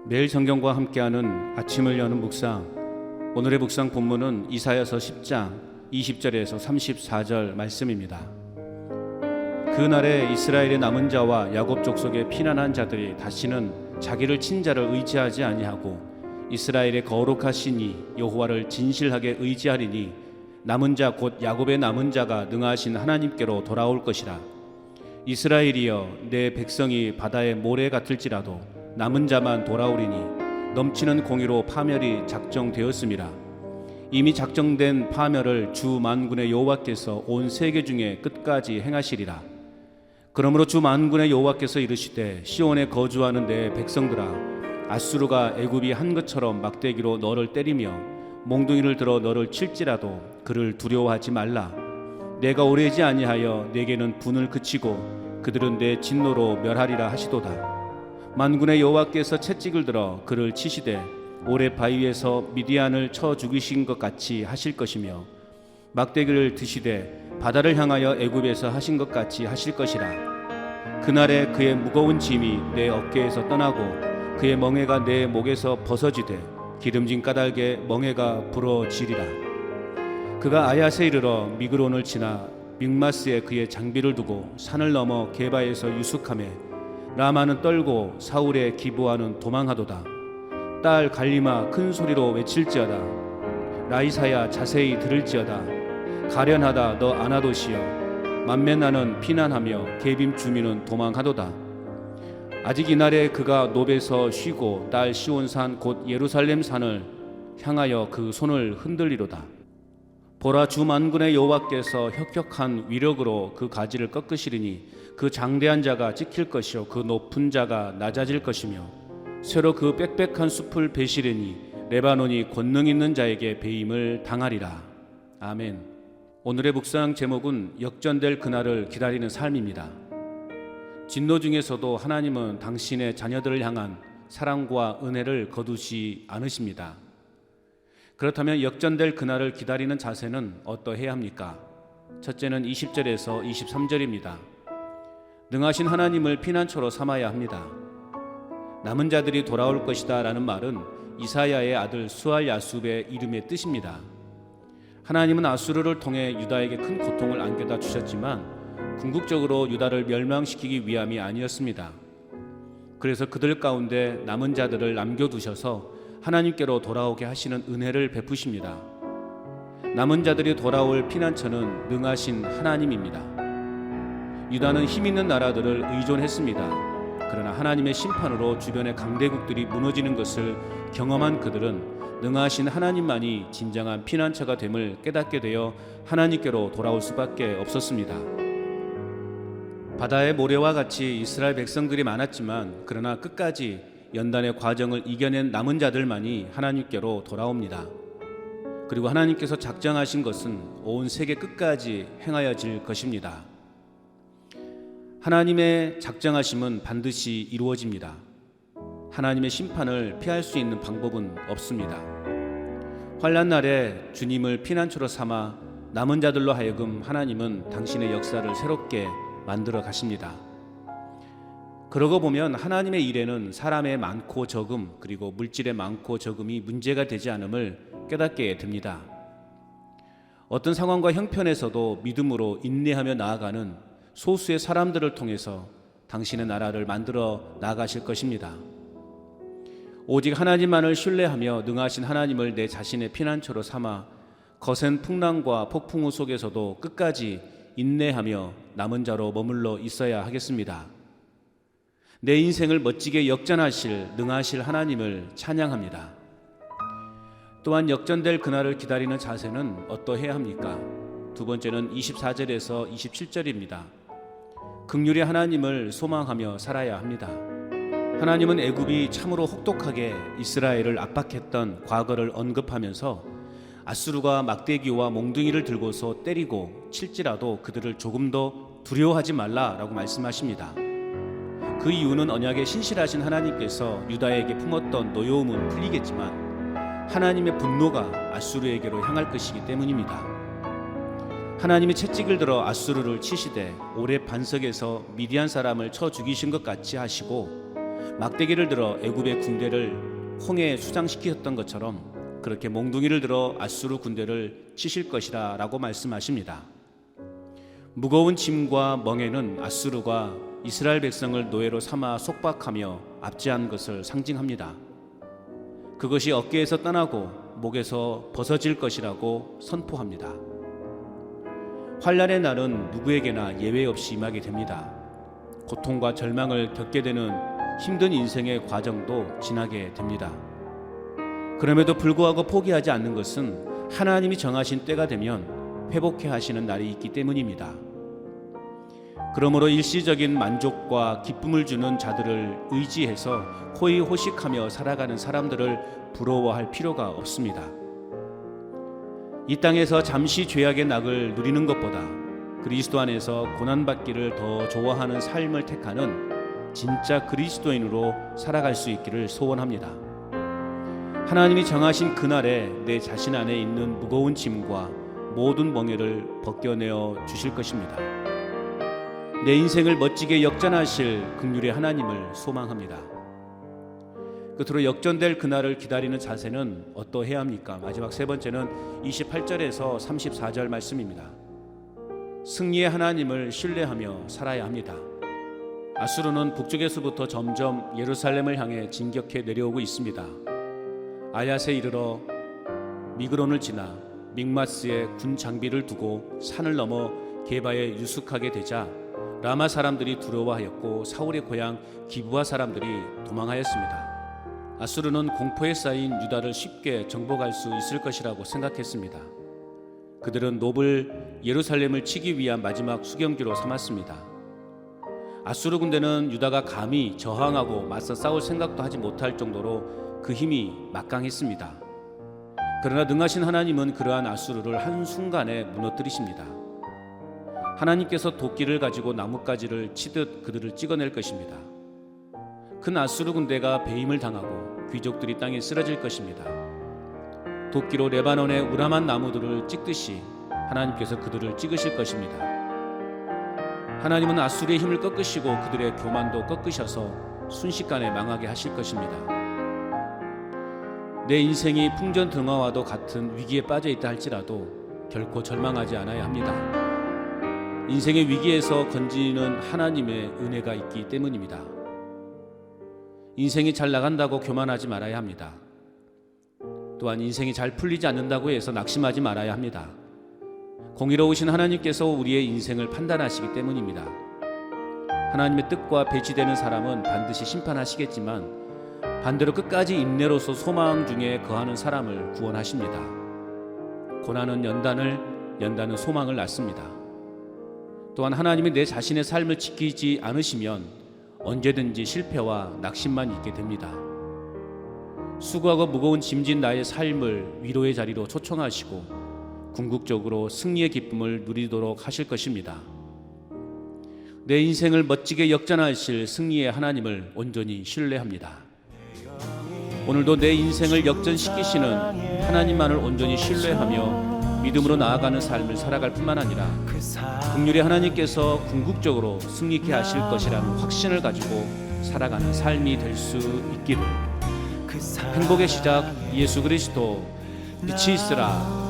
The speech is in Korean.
매일 성경과 함께하는 아침을 여는 묵상, 오늘의 묵상 본문은 이사야서 10장 20절에서 34절 말씀입니다. 그날에 이스라엘의 남은 자와 야곱 족속의 피난한 자들이 다시는 자기를 친 자를 의지하지 아니하고 이스라엘의 거룩하시니 여호와를 진실하게 의지하리니 남은 자 곧 야곱의 남은 자가 능하신 하나님께로 돌아올 것이라. 이스라엘이여, 내 백성이 바다의 모래 같을지라도 남은 자만 돌아오리니 넘치는 공의로 파멸이 작정되었음이라. 이미 작정된 파멸을 주 만군의 여호와께서 온 세계 중에 끝까지 행하시리라. 그러므로 주 만군의 여호와께서 이르시되, 시온에 거주하는 내 백성들아, 아수르가 애굽이 한 것처럼 막대기로 너를 때리며 몽둥이를 들어 너를 칠지라도 그를 두려워하지 말라. 내가 오래지 아니하여 내게는 분을 그치고 그들은 내 진노로 멸하리라 하시도다. 만군의 여호와께서 채찍을 들어 그를 치시되 오래 바위에서 미디안을 쳐 죽이신 것 같이 하실 것이며 막대기를 드시되 바다를 향하여 애굽에서 하신 것 같이 하실 것이라. 그날에 그의 무거운 짐이 내 어깨에서 떠나고 그의 멍에가 내 목에서 벗어지되 기름진 까닭에 멍에가 부러지리라. 그가 아얏에 이르러 미그론을 지나 믹마스에 그의 장비를 두고 산을 넘어 게바에서 유숙하며 라마는 떨고 사울의 기브아는 도망하도다. 딸 갈리마 큰 소리로 외칠지어다. 라이사야 자세히 들을지어다. 가련하다 너 아나도시여, 만면나는 피난하며 게빔 주민은 도망하도다. 아직 이날에 그가 노베서 쉬고 딸 시온산 곧 예루살렘 산을 향하여 그 손을 흔들리로다. 보라, 주 만군의 여호와께서 혁혁한 위력으로 그 가지를 꺾으시리니 그 장대한 자가 찍힐 것이요 그 높은 자가 낮아질 것이며 새로 그 빽빽한 숲을 베시리니 레바논이 권능 있는 자에게 배임을 당하리라. 아멘. 오늘의 묵상 제목은 역전될 그날을 기다리는 삶입니다. 진노 중에서도 하나님은 당신의 자녀들을 향한 사랑과 은혜를 거두지 않으십니다. 그렇다면 역전될 그날을 기다리는 자세는 어떠해야 합니까? 첫째는 20절에서 23절입니다. 능하신 하나님을 피난처로 삼아야 합니다. 남은 자들이 돌아올 것이다 라는 말은 이사야의 아들 수알 야숲의 이름의 뜻입니다. 하나님은 아수르를 통해 유다에게 큰 고통을 안겨다 주셨지만 궁극적으로 유다를 멸망시키기 위함이 아니었습니다. 그래서 그들 가운데 남은 자들을 남겨두셔서 하나님께로 돌아오게 하시는 은혜를 베푸십니다. 남은 자들이 돌아올 피난처는 능하신 하나님입니다. 유다는 힘있는 나라들을 의존했습니다. 그러나 하나님의 심판으로 주변의 강대국들이 무너지는 것을 경험한 그들은 능하신 하나님만이 진정한 피난처가 됨을 깨닫게 되어 하나님께로 돌아올 수밖에 없었습니다. 바다의 모래와 같이 이스라엘 백성들이 많았지만 그러나 끝까지 연단의 과정을 이겨낸 남은 자들만이 하나님께로 돌아옵니다. 그리고 하나님께서 작정하신 것은 온 세계 끝까지 행하여질 것입니다. 하나님의 작정하심은 반드시 이루어집니다. 하나님의 심판을 피할 수 있는 방법은 없습니다. 환난 날에 주님을 피난처로 삼아 남은 자들로 하여금 하나님은 당신의 역사를 새롭게 만들어 가십니다. 그러고 보면 하나님의 일에는 사람의 많고 적음 그리고 물질의 많고 적음이 문제가 되지 않음을 깨닫게 됩니다. 어떤 상황과 형편에서도 믿음으로 인내하며 나아가는 소수의 사람들을 통해서 당신의 나라를 만들어 나가실 것입니다. 오직 하나님만을 신뢰하며 능하신 하나님을 내 자신의 피난처로 삼아 거센 풍랑과 폭풍우 속에서도 끝까지 인내하며 남은 자로 머물러 있어야 하겠습니다. 내 인생을 멋지게 역전하실 능하실 하나님을 찬양합니다. 또한 역전될 그날을 기다리는 자세는 어떠해야 합니까? 두 번째는 24절에서 27절입니다. 긍휼의 하나님을 소망하며 살아야 합니다. 하나님은 애굽이 참으로 혹독하게 이스라엘을 압박했던 과거를 언급하면서 아수르가 막대기와 몽둥이를 들고서 때리고 칠지라도 그들을 조금 더 두려워하지 말라라고 말씀하십니다. 그 이유는 언약에 신실하신 하나님께서 유다에게 품었던 노여움은 풀리겠지만 하나님의 분노가 아수르에게로 향할 것이기 때문입니다. 하나님이 채찍을 들어 아수르를 치시되 오래 반석에서 미디안 사람을 쳐 죽이신 것 같이 하시고 막대기를 들어 애굽의 군대를 홍해에 수장시키셨던 것처럼 그렇게 몽둥이를 들어 아수르 군대를 치실 것이라 라고 말씀하십니다. 무거운 짐과 멍에는 아수르가 이스라엘 백성을 노예로 삼아 속박하며 압제한 것을 상징합니다. 그것이 어깨에서 떠나고 목에서 벗어질 것이라고 선포합니다. 환난의 날은 누구에게나 예외 없이 임하게 됩니다. 고통과 절망을 겪게 되는 힘든 인생의 과정도 지나게 됩니다. 그럼에도 불구하고 포기하지 않는 것은 하나님이 정하신 때가 되면 회복해 하시는 날이 있기 때문입니다. 그러므로 일시적인 만족과 기쁨을 주는 자들을 의지해서 호의호식하며 살아가는 사람들을 부러워할 필요가 없습니다. 이 땅에서 잠시 죄악의 낙을 누리는 것보다 그리스도 안에서 고난받기를 더 좋아하는 삶을 택하는 진짜 그리스도인으로 살아갈 수 있기를 소원합니다. 하나님이 정하신 그날에 내 자신 안에 있는 무거운 짐과 모든 멍에를 벗겨내어 주실 것입니다. 내 인생을 멋지게 역전하실 긍휼의 하나님을 소망합니다. 끝으로 역전될 그날을 기다리는 자세는 어떠해야 합니까? 마지막 세 번째는 28절에서 34절 말씀입니다. 승리의 하나님을 신뢰하며 살아야 합니다. 아수르는 북쪽에서부터 점점 예루살렘을 향해 진격해 내려오고 있습니다. 아얏에 이르러 미그론을 지나 믹마스에 군 장비를 두고 산을 넘어 게바에 유숙하게 되자 라마 사람들이 두려워하였고 사울의 고향 기브아 사람들이 도망하였습니다. 아수르는 공포에 쌓인 유다를 쉽게 정복할 수 있을 것이라고 생각했습니다. 그들은 놉을 예루살렘을 치기 위한 마지막 수경기로 삼았습니다. 아수르 군대는 유다가 감히 저항하고 맞서 싸울 생각도 하지 못할 정도로 그 힘이 막강했습니다. 그러나 능하신 하나님은 그러한 아수르를 한순간에 무너뜨리십니다. 하나님께서 도끼를 가지고 나뭇가지를 치듯 그들을 찍어낼 것입니다. 큰 아수르 군대가 배임을 당하고 귀족들이 땅에 쓰러질 것입니다. 도끼로 레바논의 우람한 나무들을 찍듯이 하나님께서 그들을 찍으실 것입니다. 하나님은 아수르의 힘을 꺾으시고 그들의 교만도 꺾으셔서 순식간에 망하게 하실 것입니다. 내 인생이 풍전등화와도 같은 위기에 빠져 있다 할지라도 결코 절망하지 않아야 합니다. 인생의 위기에서 건지는 하나님의 은혜가 있기 때문입니다. 인생이 잘 나간다고 교만하지 말아야 합니다. 또한 인생이 잘 풀리지 않는다고 해서 낙심하지 말아야 합니다. 공의로우신 하나님께서 우리의 인생을 판단하시기 때문입니다. 하나님의 뜻과 배치되는 사람은 반드시 심판하시겠지만 반대로 끝까지 인내로서 소망 중에 거하는 사람을 구원하십니다. 고난은 연단은 소망을 낳습니다. 또한 하나님이 내 자신의 삶을 지키지 않으시면 언제든지 실패와 낙심만 있게 됩니다. 수고하고 무거운 짐진 나의 삶을 위로의 자리로 초청하시고 궁극적으로 승리의 기쁨을 누리도록 하실 것입니다. 내 인생을 멋지게 역전하실 승리의 하나님을 온전히 신뢰합니다. 오늘도 내 인생을 역전시키시는 하나님만을 온전히 신뢰하며 믿음으로 나아가는 삶을 살아갈 뿐만 아니라 긍휼의 하나님께서 궁극적으로 승리케 하실 것이라는 확신을 가지고 살아가는 삶이 될 수 있기를. 행복의 시작 예수 그리스도 빛이 있으라